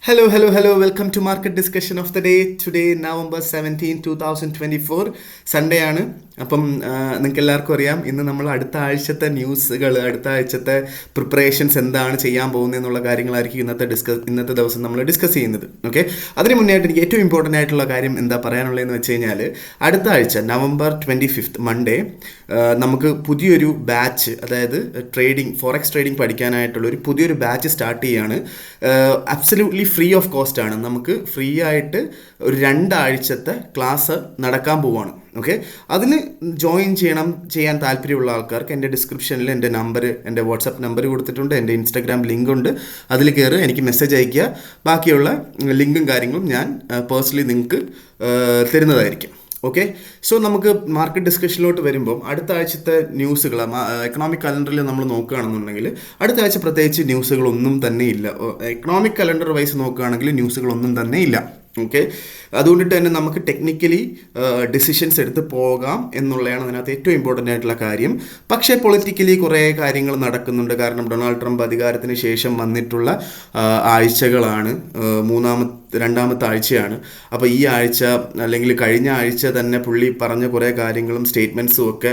Hello. Welcome to Market Discussion of the Day. Today, November 17, 2024. Sunday ആണ്. അപ്പം നിങ്ങൾക്ക് എല്ലാവർക്കും അറിയാം, ഇന്ന് നമ്മൾ അടുത്ത ആഴ്ചത്തെ ന്യൂസുകൾ, അടുത്ത ആഴ്ചത്തെ പ്രിപ്പറേഷൻസ് എന്താണ് ചെയ്യാൻ പോകുന്നത് എന്നുള്ള കാര്യങ്ങളായിരിക്കും ഇന്നത്തെ ദിവസം നമ്മൾ ഡിസ്കസ് ചെയ്യുന്നത്. ഓക്കെ, അതിന് മുന്നേയായിട്ട് എനിക്ക് ഏറ്റവും ഇമ്പോർട്ടൻ്റ് ആയിട്ടുള്ള കാര്യം എന്താ പറയാനുള്ളതെന്ന് വെച്ച് കഴിഞ്ഞാൽ, അടുത്ത ആഴ്ച നവംബർ 25 മൺഡേ നമുക്ക് പുതിയൊരു ബാച്ച്, അതായത് ഫോറക്സ് ട്രേഡിംഗ് പഠിക്കാനായിട്ടുള്ള ഒരു പുതിയൊരു ബാച്ച് സ്റ്റാർട്ട് ചെയ്യുകയാണ്. അബ്സല്യൂട്ട്ലി ഫ്രീ ഓഫ് കോസ്റ്റ് ആണ്. നമുക്ക് ഫ്രീ ആയിട്ട് ഒരു 2 ആഴ്ചത്തെ ക്ലാസ് നടക്കാൻ പോവുകയാണ്. ഓക്കെ, അതിന് ചെയ്യാൻ താല്പര്യമുള്ള ആൾക്കാർക്ക് എൻ്റെ ഡിസ്ക്രിപ്ഷനിൽ എൻ്റെ വാട്സപ്പ് നമ്പർ കൊടുത്തിട്ടുണ്ട്, എൻ്റെ ഇൻസ്റ്റാഗ്രാം ലിങ്ക് ഉണ്ട്. അതിൽ കയറി എനിക്ക് മെസ്സേജ് അയയ്ക്കുക. ബാക്കിയുള്ള ലിങ്കും കാര്യങ്ങളും ഞാൻ പേഴ്സണലി നിങ്ങൾക്ക് തരുന്നതായിരിക്കും. ഓക്കെ, സോ നമുക്ക് മാർക്കറ്റ് ഡിസ്കഷനിലോട്ട് വരുമ്പോൾ, അടുത്ത ആഴ്ചത്തെ ന്യൂസുകൾ എക്കണോമിക് കലണ്ടറിൽ നമ്മൾ നോക്കുകയാണെന്നുണ്ടെങ്കിൽ അടുത്ത ആഴ്ച പ്രത്യേകിച്ച് ന്യൂസുകളൊന്നും തന്നെ ഇല്ല. എക്കണോമിക് കലണ്ടർ വൈസ് നോക്കുകയാണെങ്കിൽ ന്യൂസുകളൊന്നും തന്നെ ഇല്ല. ഓക്കെ, അതുകൊണ്ടിട്ട് തന്നെ നമുക്ക് ടെക്നിക്കലി ഡിസിഷൻസ് എടുത്ത് പോകാം എന്നുള്ളതാണ് അതിനകത്ത് ഏറ്റവും ഇമ്പോർട്ടൻ്റ് ആയിട്ടുള്ള കാര്യം. പക്ഷേ പൊളിറ്റിക്കലി കുറേ കാര്യങ്ങൾ നടക്കുന്നുണ്ട്. കാരണം ഡൊണാൾഡ് ട്രംപ് അധികാരത്തിന് ശേഷം വന്നിട്ടുള്ള ആഴ്ചകളാണ്, രണ്ടാമത്തെ ആഴ്ചയാണ്. അപ്പോൾ ഈ ആഴ്ച അല്ലെങ്കിൽ കഴിഞ്ഞ ആഴ്ച തന്നെ പുള്ളി പറഞ്ഞ കുറേ കാര്യങ്ങളും സ്റ്റേറ്റ്മെൻറ്റ്സും ഒക്കെ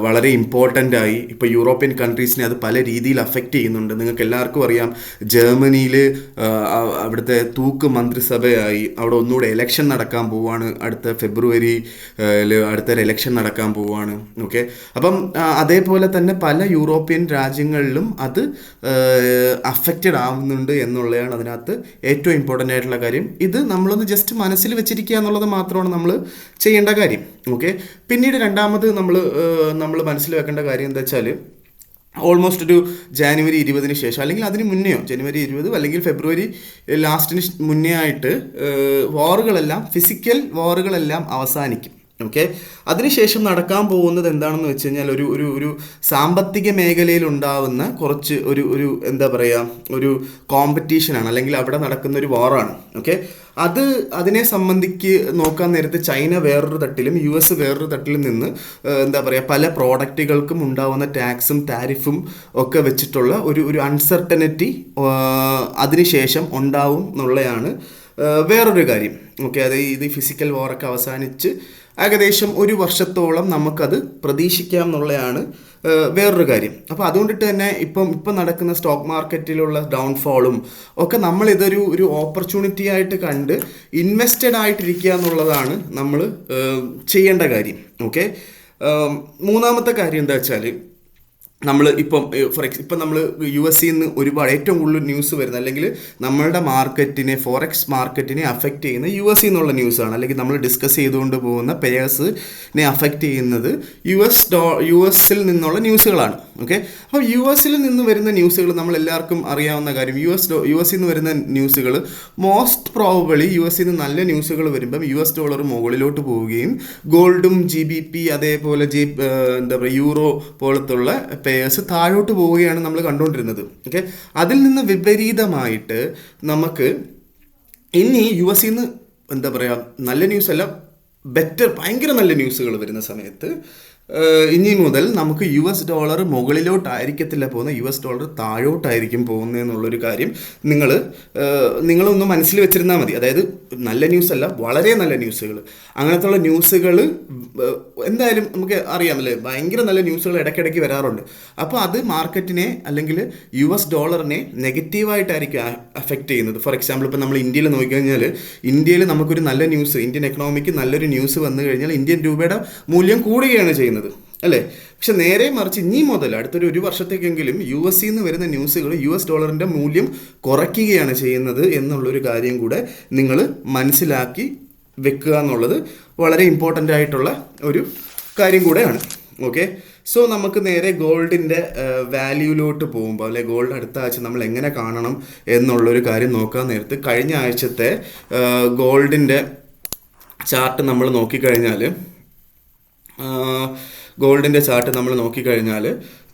വളരെ ഇമ്പോർട്ടൻ്റ് ആയി. ഇപ്പോൾ യൂറോപ്യൻ കൺട്രീസിനെ അത് പല രീതിയിൽ അഫക്റ്റ് ചെയ്യുന്നുണ്ട്. നിങ്ങൾക്ക് എല്ലാവർക്കും അറിയാം, ജർമ്മനിയിൽ അവിടുത്തെ തൂക്ക് മന്ത്രിസഭയായി. അവിടെ ഒന്നുകൂടെ എലക്ഷൻ നടക്കാൻ പോവുകയാണ്. അടുത്ത ഫെബ്രുവരിയിൽ അടുത്തൊരു എലക്ഷൻ നടക്കാൻ പോവുകയാണ്. ഓക്കെ, അപ്പം അതേപോലെ തന്നെ പല യൂറോപ്യൻ രാജ്യങ്ങളിലും അത് അഫക്റ്റഡ് ആവുന്നുണ്ട് എന്നുള്ളതാണ് അതിനകത്ത് ഏറ്റവും ഇമ്പോർട്ടൻ്റ് ആയിട്ടുള്ള കാര്യം. ഇത് നമ്മളൊന്ന് ജസ്റ്റ് മനസ്സിൽ വെച്ചിരിക്കുക എന്നുള്ളത് മാത്രമാണ് നമ്മൾ ചെയ്യേണ്ട കാര്യം. ഓക്കെ, പിന്നീട് രണ്ടാമത് നമ്മൾ മനസ്സിൽ വെക്കേണ്ട കാര്യം എന്താ വെച്ചാൽ, ഓൾമോസ്റ്റ് ഒരു ജാനുവരി 20 ശേഷം, അല്ലെങ്കിൽ അതിന് മുന്നെയോ, ജനുവരി 20 അല്ലെങ്കിൽ ഫെബ്രുവരി ലാസ്റ്റിന് മുന്നേ ആയിട്ട് ഫിസിക്കൽ വാറുകളെല്ലാം അവസാനിക്കും. ഓക്കെ, അതിനുശേഷം നടക്കാൻ പോകുന്നത് എന്താണെന്ന് വെച്ച് കഴിഞ്ഞാൽ, ഒരു സാമ്പത്തിക മേഖലയിൽ ഉണ്ടാവുന്ന കുറച്ച് എന്താ പറയുക, ഒരു കോമ്പറ്റീഷനാണ്, അല്ലെങ്കിൽ അവിടെ നടക്കുന്ന ഒരു വാറാണ്. ഓക്കെ, അതിനെ സംബന്ധിച്ച് നോക്കാൻ നേരത്ത് ചൈന വേറൊരു തട്ടിലും US വേറൊരു തട്ടിലും നിന്ന് എന്താ പറയുക, പല പ്രോഡക്റ്റുകൾക്കും ഉണ്ടാവുന്ന ടാക്സും താരിഫും ഒക്കെ വെച്ചിട്ടുള്ള ഒരു അൺസർട്ടനിറ്റി അതിനുശേഷം ഉണ്ടാവും എന്നുള്ളതാണ് വേറൊരു കാര്യം. ഓക്കെ, ഇത് ഫിസിക്കൽ വാറൊക്കെ അവസാനിച്ച് ഏകദേശം 1 വർഷത്തോളം നമുക്കത് പ്രതീക്ഷിക്കാം എന്നുള്ളതാണ് വേറൊരു കാര്യം. അപ്പോൾ അതുകൊണ്ടിട്ട് തന്നെ ഇപ്പം നടക്കുന്ന സ്റ്റോക്ക് മാർക്കറ്റിലുള്ള ഡൗൺഫോളും ഒക്കെ നമ്മളിതൊരു ഓപ്പർച്യൂണിറ്റി ആയിട്ട് കണ്ട് ഇൻവെസ്റ്റഡ് ആയിട്ടിരിക്കുക എന്നുള്ളതാണ് നമ്മൾ ചെയ്യേണ്ട കാര്യം. ഓക്കെ, മൂന്നാമത്തെ കാര്യം എന്താ വെച്ചാൽ, നമ്മൾ ഇപ്പം നമ്മൾ US നിന്ന് ഒരുപാട് ഏറ്റവും കൂടുതൽ ന്യൂസ് വരുന്നത്, അല്ലെങ്കിൽ നമ്മളുടെ ഫോറക്സ് മാർക്കറ്റിനെ അഫക്റ്റ് ചെയ്യുന്ന US നിന്നുള്ള ന്യൂസാണ്, അല്ലെങ്കിൽ നമ്മൾ ഡിസ്കസ് ചെയ്തുകൊണ്ട് പോകുന്ന പെയേഴ്സിനെ അഫക്റ്റ് ചെയ്യുന്നത് US നിന്നുള്ള ന്യൂസുകളാണ്. ഓക്കെ, അപ്പോൾ US നിന്ന് വരുന്ന ന്യൂസുകൾ നമ്മളെല്ലാവർക്കും അറിയാവുന്ന കാര്യം. US നിന്ന് വരുന്ന ന്യൂസുകൾ മോസ്റ്റ് പ്രോബബിളി US നിന്ന് നല്ല ന്യൂസുകൾ വരുമ്പം US ഡോളർ മുകളിലോട്ട് പോവുകയും ഗോൾഡും GBP അതേപോലെ എന്താ പറയുക യൂറോ പോലത്തുള്ള പേഴ്സ് താഴോട്ട് പോവുകയാണ് നമ്മൾ കണ്ടുകൊണ്ടിരുന്നത്. ഓക്കെ, അതിൽ നിന്ന് വിപരീതമായിട്ട് നമുക്ക് ഇനി US നിന്ന് എന്താ പറയുക, നല്ല ന്യൂസ് അല്ല, ഭയങ്കര നല്ല ന്യൂസുകൾ വരുന്ന സമയത്ത് ഇനി മുതൽ നമുക്ക് US ഡോളർ മുകളിലോട്ടായിരിക്കത്തില്ല പോകുന്നത്, US ഡോളർ താഴോട്ടായിരിക്കും പോകുന്നതെന്നുള്ളൊരു കാര്യം നിങ്ങളൊന്ന് മനസ്സിൽ വെച്ചിരുന്നാൽ മതി. അതായത് നല്ല ന്യൂസ് അല്ല, വളരെ നല്ല ന്യൂസുകൾ, അങ്ങനത്തുള്ള ന്യൂസുകൾ എന്തായാലും നമുക്ക് അറിയാമല്ലേ, ഭയങ്കര നല്ല ന്യൂസുകൾ ഇടയ്ക്കിടയ്ക്ക് വരാറുണ്ട്. അപ്പോൾ അത് മാർക്കറ്റിനെ അല്ലെങ്കിൽ US ഡോളറിനെ നെഗറ്റീവായിട്ടായിരിക്കും അഫക്റ്റ് ചെയ്യുന്നത്. ഫോർ എക്സാമ്പിൾ, ഇപ്പോൾ നമ്മൾ ഇന്ത്യയിൽ നോക്കിക്കഴിഞ്ഞാൽ, ഇന്ത്യയിൽ നമുക്കൊരു നല്ല ന്യൂസ്, ഇന്ത്യൻ എക്കണോമിക്ക് നല്ലൊരു ന്യൂസ് വന്നു കഴിഞ്ഞാൽ ഇന്ത്യൻ രൂപയുടെ മൂല്യം കൂടുകയാണ് ചെയ്യുന്നത്, അല്ലേ? പക്ഷെ നേരെ മറിച്ച് ഇനി മുതൽ അടുത്തൊരു 1 വർഷത്തേക്കെങ്കിലും US നിന്ന് വരുന്ന ന്യൂസുകൾ US ഡോളറിൻ്റെ മൂല്യം കുറയ്ക്കുകയാണ് ചെയ്യുന്നത് എന്നുള്ളൊരു കാര്യം കൂടെ നിങ്ങൾ മനസ്സിലാക്കി വെക്കുക എന്നുള്ളത് വളരെ ഇമ്പോർട്ടൻ്റ് ആയിട്ടുള്ള ഒരു കാര്യം കൂടെയാണ്. ഓക്കെ, സോ നമുക്ക് നേരെ ഗോൾഡിൻ്റെ വാല്യൂലോട്ട് പോകുമ്പോൾ, അല്ലെ ഗോൾഡ് അടുത്ത ആഴ്ച നമ്മൾ എങ്ങനെ കാണണം എന്നുള്ളൊരു കാര്യം നോക്കാൻ നേരത്ത്, കഴിഞ്ഞ ആഴ്ചത്തെ ഗോൾഡിൻ്റെ ചാർട്ട് നമ്മൾ നോക്കിക്കഴിഞ്ഞാൽ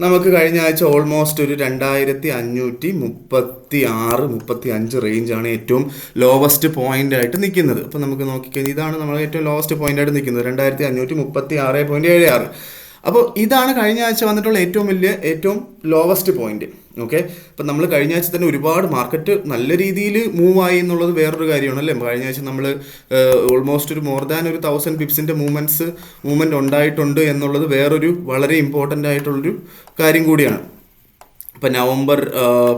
നമുക്ക് കഴിഞ്ഞ ആഴ്ച ഓൾമോസ്റ്റ് ഒരു 2536-35 റേഞ്ചാണ് ഏറ്റവും ലോവസ്റ്റ് പോയിന്റ് ആയിട്ട് നിൽക്കുന്നത്. അപ്പോൾ നമുക്ക് നോക്കിക്കഴിഞ്ഞാൽ ഇതാണ് നമ്മൾ ഏറ്റവും ലോവസ്റ്റ് പോയിന്റ് ആയിട്ട് നിൽക്കുന്നത്, 2536.76. അപ്പോൾ ഇതാണ് കഴിഞ്ഞ ആഴ്ച വന്നിട്ടുള്ള ഏറ്റവും ലോവസ്റ്റ് പോയിന്റ്. ഓക്കെ. അപ്പം നമ്മൾ കഴിഞ്ഞ ആഴ്ച തന്നെ ഒരുപാട് മാർക്കറ്റ് നല്ല രീതിയിൽ മൂവ് ആയി എന്നുള്ളത് വേറൊരു കാര്യമാണ് അല്ലേ. കഴിഞ്ഞ ആഴ്ച നമ്മൾ ഓൾമോസ്റ്റ് ഒരു മോർ ദാൻ ഒരു 1000 പിപ്സിൻ്റെ മൂവ്മെൻറ്റ് ഉണ്ടായിട്ടുണ്ട് എന്നുള്ളത് വേറൊരു വളരെ ഇമ്പോർട്ടൻ്റ് ആയിട്ടുള്ളൊരു കാര്യം കൂടിയാണ്. ഇപ്പം നവംബർ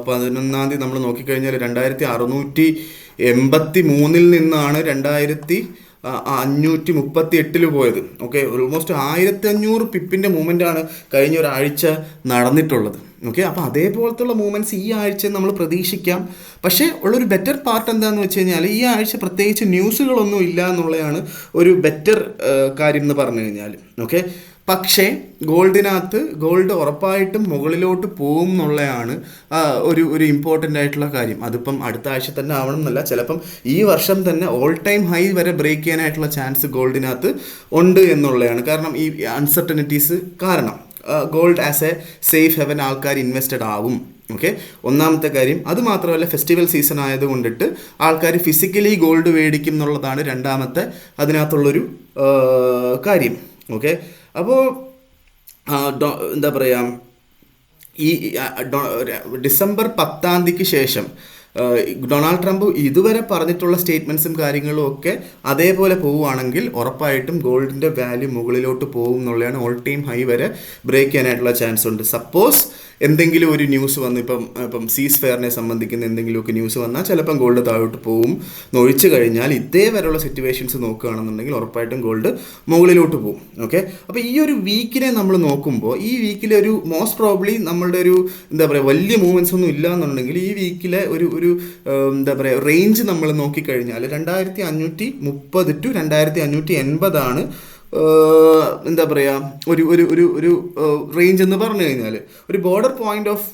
11 നമ്മൾ നോക്കിക്കഴിഞ്ഞാൽ 2683 നിന്നാണ് 2538 പോയത്. ഓക്കെ, ഓൾമോസ്റ്റ് 1500 പിപ്പിൻ്റെ മൂവ്മെൻ്റാണ് കഴിഞ്ഞ ഒരാഴ്ച നടന്നിട്ടുള്ളത്. ഓക്കെ, അപ്പോൾ അതേപോലത്തുള്ള മൂവ്മെൻറ്റ്സ് ഈ ആഴ്ച നമ്മൾ പ്രതീക്ഷിക്കാം. പക്ഷേ ഉള്ളൊരു ബെറ്റർ പാർട്ട് എന്താണെന്ന് വെച്ച് കഴിഞ്ഞാൽ ഈ ആഴ്ച പ്രത്യേകിച്ച് ന്യൂസുകളൊന്നും ഇല്ല എന്നുള്ളതാണ് ഒരു ബെറ്റർ കാര്യം എന്ന് പറഞ്ഞു കഴിഞ്ഞാൽ. ഓക്കെ, പക്ഷേ ഗോൾഡ് ഉറപ്പായിട്ടും മുകളിലോട്ട് പോകും എന്നുള്ളതാണ് ഒരു ഇമ്പോർട്ടൻ്റ് ആയിട്ടുള്ള കാര്യം. അതിപ്പം അടുത്ത ആഴ്ച തന്നെ ആവണം എന്നല്ല, ചിലപ്പം ഈ വർഷം തന്നെ ഓൾ ടൈം ഹൈ വരെ ബ്രേക്ക് ചെയ്യാനായിട്ടുള്ള ചാൻസ് ഗോൾഡിനകത്ത് ഉണ്ട് എന്നുള്ളതാണ്. കാരണം ഈ അൺസർട്ടനിറ്റീസ് കാരണം gold as A safe heaven ആൾക്കാർ ഇൻവെസ്റ്റഡ് ആവും. ഓക്കെ, ഒന്നാമത്തെ കാര്യം. അതുമാത്രമല്ല, ഫെസ്റ്റിവൽ സീസൺ ആയതുകൊണ്ടിട്ട് ആൾക്കാർ ഫിസിക്കലി ഗോൾഡ് മേടിക്കും എന്നുള്ളതാണ് രണ്ടാമത്തെ അതിനകത്തുള്ളൊരു കാര്യം. ഓക്കെ, അപ്പോൾ എന്താ പറയുക, ഈ ഡിസംബർ 10 ശേഷം ഡൊണാൾഡ് ട്രംപ് ഇതുവരെ പറഞ്ഞിട്ടുള്ള സ്റ്റേറ്റ്മെൻറ്റ്സും കാര്യങ്ങളും ഒക്കെ അതേപോലെ പോവുകയാണെങ്കിൽ ഉറപ്പായിട്ടും ഗോൾഡിൻ്റെ വാല്യൂ മുകളിലോട്ട് പോകും എന്നുള്ളതാണ്. ഓൾ ടൈം ഹൈ വരെ ബ്രേക്ക് ചെയ്യാനായിട്ടുള്ള ചാൻസ് ഉണ്ട്. സപ്പോസ് എന്തെങ്കിലും ഒരു ന്യൂസ് വന്ന് ഇപ്പം സീസ് ഫെയറിനെ സംബന്ധിക്കുന്ന എന്തെങ്കിലുമൊക്കെ ന്യൂസ് വന്നാൽ ചിലപ്പം ഗോൾഡ് താഴോട്ട് പോകും. ഒഴിച്ചു കഴിഞ്ഞാൽ ഇതേവരെയുള്ള സിറ്റുവേഷൻസ് നോക്കുകയാണെന്നുണ്ടെങ്കിൽ ഉറപ്പായിട്ടും ഗോൾഡ് മുകളിലോട്ട് പോകും. ഓക്കെ, അപ്പോൾ ഈ ഒരു വീക്കിനെ നമ്മൾ നോക്കുമ്പോൾ ഈ വീക്കിലെ ഒരു മോസ്റ്റ് പ്രോബ്ലി നമ്മളുടെ ഒരു എന്താ പറയുക വലിയ മൂവ്മെൻറ്റ്സ് ഒന്നും ഇല്ല എന്നുണ്ടെങ്കിൽ ഈ വീക്കിലെ ഒരു എന്താ പറയുക റേഞ്ച് നമ്മൾ നോക്കിക്കഴിഞ്ഞാൽ 2530 to 2580 എന്താ പറയുക ഒരു റേഞ്ച് എന്ന് പറഞ്ഞു കഴിഞ്ഞാൽ ഒരു ബോർഡർ പോയിന്റ് ഓഫ്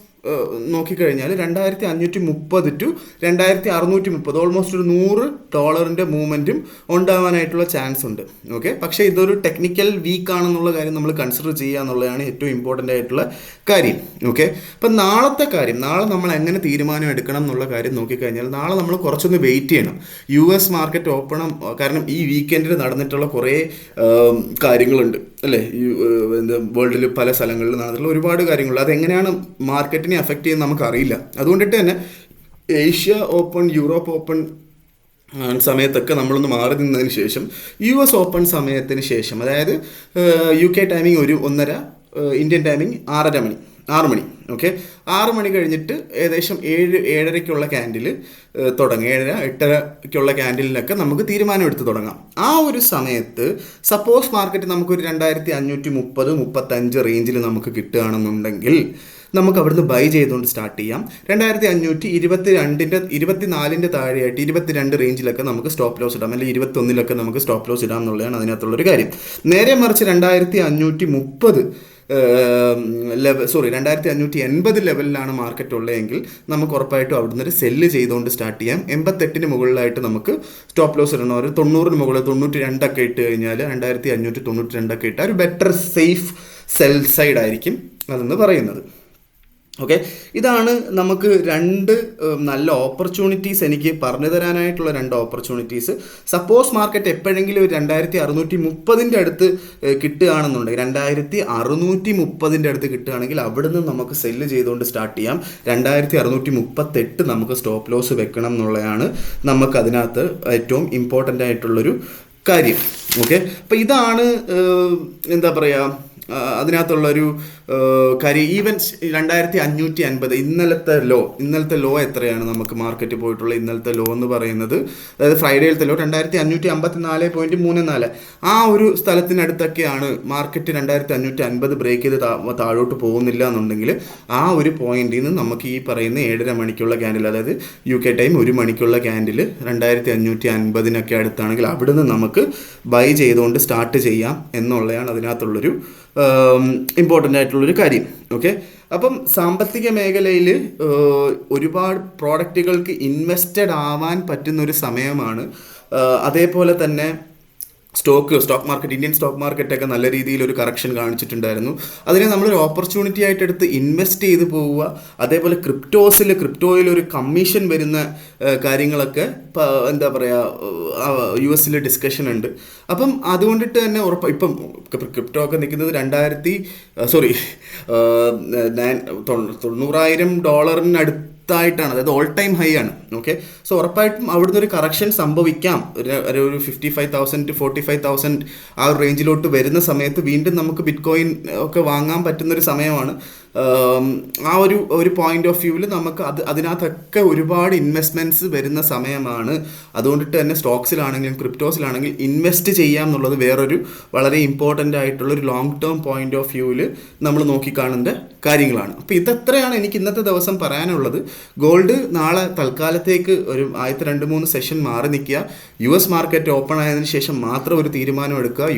നോക്കിക്കഴിഞ്ഞാൽ 2530 to 2630, ഓൾമോസ്റ്റ് ഒരു $100 മൂവ്മെൻറ്റും ഉണ്ടാവാനായിട്ടുള്ള ചാൻസ് ഉണ്ട്. ഓക്കെ, പക്ഷേ ഇതൊരു ടെക്നിക്കൽ വീക്ക് ആണെന്നുള്ള കാര്യം നമ്മൾ കൺസിഡർ ചെയ്യുക എന്നുള്ളതാണ് ഏറ്റവും ഇമ്പോർട്ടൻ്റ് ആയിട്ടുള്ള കാര്യം. ഓക്കെ, അപ്പം നാളത്തെ കാര്യം, നാളെ നമ്മൾ എങ്ങനെ തീരുമാനം എടുക്കണം എന്നുള്ള കാര്യം നോക്കിക്കഴിഞ്ഞാൽ നാളെ നമ്മൾ കുറച്ചൊന്ന് വെയിറ്റ് ചെയ്യണം. US മാർക്കറ്റ് ഓപ്പൺ, കാരണം ഈ വീക്കെൻഡിൽ നടന്നിട്ടുള്ള കുറേ കാര്യങ്ങളുണ്ട് അല്ലേ. ഈ വേൾഡിൽ പല സ്ഥലങ്ങളിൽ നടന്നിട്ടുള്ള ഒരുപാട് കാര്യങ്ങൾ, അതെങ്ങനെയാണ് മാർക്കറ്റിനെ അഫക്റ്റ് ചെയ്യുന്നത് നമുക്കറിയില്ല. അതുകൊണ്ടിട്ട് തന്നെ ഏഷ്യ ഓപ്പൺ, യൂറോപ്പ് ഓപ്പൺ സമയത്തൊക്കെ നമ്മളൊന്ന് മാറി നിന്നതിന് ശേഷം US ഓപ്പൺ സമയത്തിന് ശേഷം, അതായത് UK ടൈമിംഗ് 1:30, ഇന്ത്യൻ ടൈമിംഗ് 6 മണി. ഓക്കെ, 6 മണി കഴിഞ്ഞിട്ട് ഏകദേശം 7-7:30 ക്യാൻഡിൽ തുടങ്ങി, 7-8 ക്യാൻഡിലിനൊക്കെ നമുക്ക് തീരുമാനം എടുത്ത് തുടങ്ങാം. ആ ഒരു സമയത്ത് സപ്പോസ് മാർക്കറ്റ് നമുക്കൊരു 2530-35 റേഞ്ചിൽ നമുക്ക് കിട്ടുകയാണെന്നുണ്ടെങ്കിൽ നമുക്ക് അവിടുന്ന് ബൈ ചെയ്തുകൊണ്ട് സ്റ്റാർട്ട് ചെയ്യാം. 2522-24 താഴെയായിട്ട് 22 റേഞ്ചിലൊക്കെ നമുക്ക് സ്റ്റോപ്പ് ലോസ് ഇടാം, അല്ലെങ്കിൽ 21 നമുക്ക് സ്റ്റോപ്പ് ലോസ് ഇടാം എന്നുള്ളതാണ് അതിനകത്തുള്ളൊരു കാര്യം. നേരെ മറിച്ച് 2580 ലെവലിലാണ് മാർക്കറ്റ് ഉള്ളതെങ്കിൽ നമുക്ക് ഉറപ്പായിട്ടും അവിടുന്ന് ഒരു സെല്ല് ചെയ്തുകൊണ്ട് സ്റ്റാർട്ട് ചെയ്യാം. 88 മുകളിലായിട്ട് നമുക്ക് സ്റ്റോപ്പ് ലോസ് ഇടണം. ഒരു 90 മുകളിൽ 92 ഇട്ട് കഴിഞ്ഞാൽ 2592 ഇട്ടാൽ ഒരു ബെറ്റർ സേഫ് സെൽ സൈഡ് ആയിരിക്കും അതെന്ന് പറയുന്നത്. ഓക്കെ, ഇതാണ് നമുക്ക് 2 നല്ല ഓപ്പർച്യൂണിറ്റീസ് എനിക്ക് പറഞ്ഞു തരാനായിട്ടുള്ള 2 ഓപ്പർച്യൂണിറ്റീസ്. സപ്പോസ് മാർക്കറ്റ് എപ്പോഴെങ്കിലും ഒരു 2630 അടുത്ത് കിട്ടുകയാണെന്നുണ്ടെങ്കിൽ, 2630 അടുത്ത് കിട്ടുകയാണെങ്കിൽ അവിടുന്ന് നമുക്ക് സെല്ല് ചെയ്തുകൊണ്ട് സ്റ്റാർട്ട് ചെയ്യാം. 2638 നമുക്ക് സ്റ്റോപ്പ് ലോസ് വെക്കണം എന്നുള്ളതാണ് നമുക്ക് അതിനകത്ത് ഏറ്റവും ഇമ്പോർട്ടൻ്റ് ആയിട്ടുള്ളൊരു കാര്യം. ഓക്കെ, അപ്പോൾ ഇതാണ് എന്താ പറയുക അതിനകത്തുള്ളൊരു കാര്യം. ഈവൻ 2550 ഇന്നലത്തെ ലോ എത്രയാണ് നമുക്ക് മാർക്കറ്റ് പോയിട്ടുള്ള ഇന്നലത്തെ ലോ എന്ന് പറയുന്നത്, അതായത് ഫ്രൈഡേയിലത്തെ ലോ 2554.34, ആ ഒരു സ്ഥലത്തിനടുത്തൊക്കെയാണ് മാർക്കറ്റ്. 2550 ബ്രേക്ക് ചെയ്ത് താഴോട്ട് പോകുന്നില്ല എന്നുണ്ടെങ്കിൽ ആ ഒരു പോയിന്റിൽ നിന്ന് നമുക്ക് ഈ പറയുന്ന 7:30 മണിക്കുള്ള ക്യാൻഡിൽ, അതായത് UK ടൈം 1 മണിക്കുള്ള ക്യാൻഡിൽ 2550 അടുത്താണെങ്കിൽ അവിടുന്ന് നമുക്ക് ബൈ ചെയ്തുകൊണ്ട് സ്റ്റാർട്ട് ചെയ്യാം എന്നുള്ളതാണ് അതിനകത്തുള്ളൊരു ഇമ്പോർട്ടൻ്റ് ആയിട്ടുള്ളൊരു കാര്യം. ഓക്കെ, അപ്പം സാമ്പത്തിക മേഖലയിൽ ഒരുപാട് പ്രോഡക്റ്റുകൾക്ക് ഇൻവെസ്റ്റഡ് ആവാൻ പറ്റുന്നൊരു സമയമാണ്. അതേപോലെ തന്നെ സ്റ്റോക്ക് മാർക്കറ്റ്, ഇന്ത്യൻ സ്റ്റോക്ക് മാർക്കറ്റൊക്കെ നല്ല രീതിയിൽ ഒരു കറക്ഷൻ കാണിച്ചിട്ടുണ്ടായിരുന്നു. അതിനെ നമ്മളൊരു ഓപ്പർച്യൂണിറ്റി ആയിട്ട് എടുത്ത് ഇൻവെസ്റ്റ് ചെയ്ത് പോവുക. അതേപോലെ ക്രിപ്റ്റോയിൽ ഒരു കമ്മീഷൻ വരുന്ന കാര്യങ്ങളൊക്കെ എന്താ പറയുക US ഡിസ്കഷൻ ഉണ്ട്. അപ്പം അതുകൊണ്ടിട്ട് തന്നെ ഇപ്പം ക്രിപ്റ്റോ ഒക്കെ നിൽക്കുന്നത് $90,000 അതായത് ഓൾ ടൈം ഹൈ ആണ്. ഓക്കെ, സോ ഉറപ്പായിട്ടും അവിടുന്ന് ഒരു കറക്ഷൻ സംഭവിക്കാം. ഒരു 55,000 to 45,000 ആ ഒരു റേഞ്ചിലോട്ട് വരുന്ന സമയത്ത് വീണ്ടും നമുക്ക് ബിറ്റ് കോയിൻ ഒക്കെ വാങ്ങാൻ പറ്റുന്നൊരു സമയമാണ്. ആ ഒരു പോയിന്റ് ഓഫ് വ്യൂവിൽ നമുക്ക് അതിനകത്തൊക്കെ ഒരുപാട് ഇൻവെസ്റ്റ്മെൻറ്റ്സ് വരുന്ന സമയമാണ്. അതുകൊണ്ടിട്ട് തന്നെ സ്റ്റോക്സിലാണെങ്കിലും ക്രിപ്റ്റോസിലാണെങ്കിലും ഇൻവെസ്റ്റ് ചെയ്യാം എന്നുള്ളത് വേറൊരു വളരെ ഇമ്പോർട്ടൻ്റ് ആയിട്ടുള്ള ഒരു ലോങ് ടേം പോയിന്റ് ഓഫ് വ്യൂവിൽ നമ്മൾ നോക്കിക്കാണേണ്ട കാര്യങ്ങളാണ്. അപ്പോൾ ഇതെത്രയാണ് എനിക്ക് ഇന്നത്തെ ദിവസം പറയാനുള്ളത്. ഗോൾഡ് നാളെ തൽക്കാലത്തേക്ക് ഒരു 2-3 സെഷൻ മാറി നിൽക്കുക. US മാർക്കറ്റ് ഓപ്പൺ ആയതിനു ശേഷം മാത്രം ഒരു തീരുമാനം എടുക്കുക.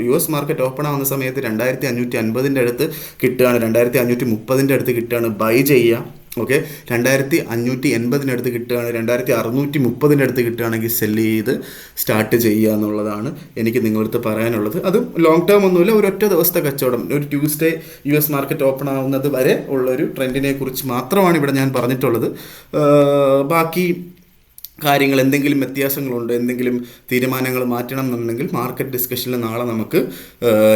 US മാർക്കറ്റ് ഓപ്പൺ ആവുന്ന സമയത്ത് 2550 അടുത്ത് കിട്ടുകയാണ്, 2530 അടുത്ത് കിട്ടുകയാണ്, ബൈ ചെയ്യുക. ഓക്കെ, 2580 അടുത്ത് കിട്ടുകയാണ്, 2630 അടുത്ത് കിട്ടുകയാണെങ്കിൽ സെല്ല് ചെയ്ത് സ്റ്റാർട്ട് ചെയ്യുക എന്നുള്ളതാണ് എനിക്ക് നിങ്ങളടുത്ത് പറയാനുള്ളത്. അതും ലോങ് ടേം ഒന്നുമില്ല, ഒരൊറ്റ ദിവസത്തെ കച്ചവടം, ഒരു ട്യൂസ്ഡേ US മാർക്കറ്റ് ഓപ്പൺ ആവുന്നത് വരെ ഉള്ളൊരു ട്രെൻഡിനെ കുറിച്ച് മാത്രമാണ് ഇവിടെ ഞാൻ പറഞ്ഞിട്ടുള്ളത്. ബാക്കി കാര്യങ്ങൾ എന്തെങ്കിലും വ്യത്യാസങ്ങളുണ്ട്, എന്തെങ്കിലും തീരുമാനങ്ങൾ മാറ്റണം എന്നുണ്ടെങ്കിൽ മാർക്കറ്റ് ഡിസ്കഷനിൽ നാളെ നമുക്ക്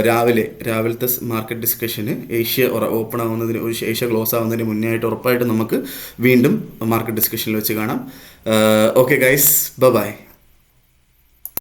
രാവിലത്തെ മാർക്കറ്റ് ഡിസ്കഷന് ഏഷ്യ ഓപ്പൺ ആവുന്നതിന് ഏഷ്യ ക്ലോസ് ആവുന്നതിന് മുന്നേ ആയിട്ട് ഉറപ്പായിട്ട് നമുക്ക് വീണ്ടും മാർക്കറ്റ് ഡിസ്കഷനിൽ വെച്ച് കാണാം. Okay guys, by.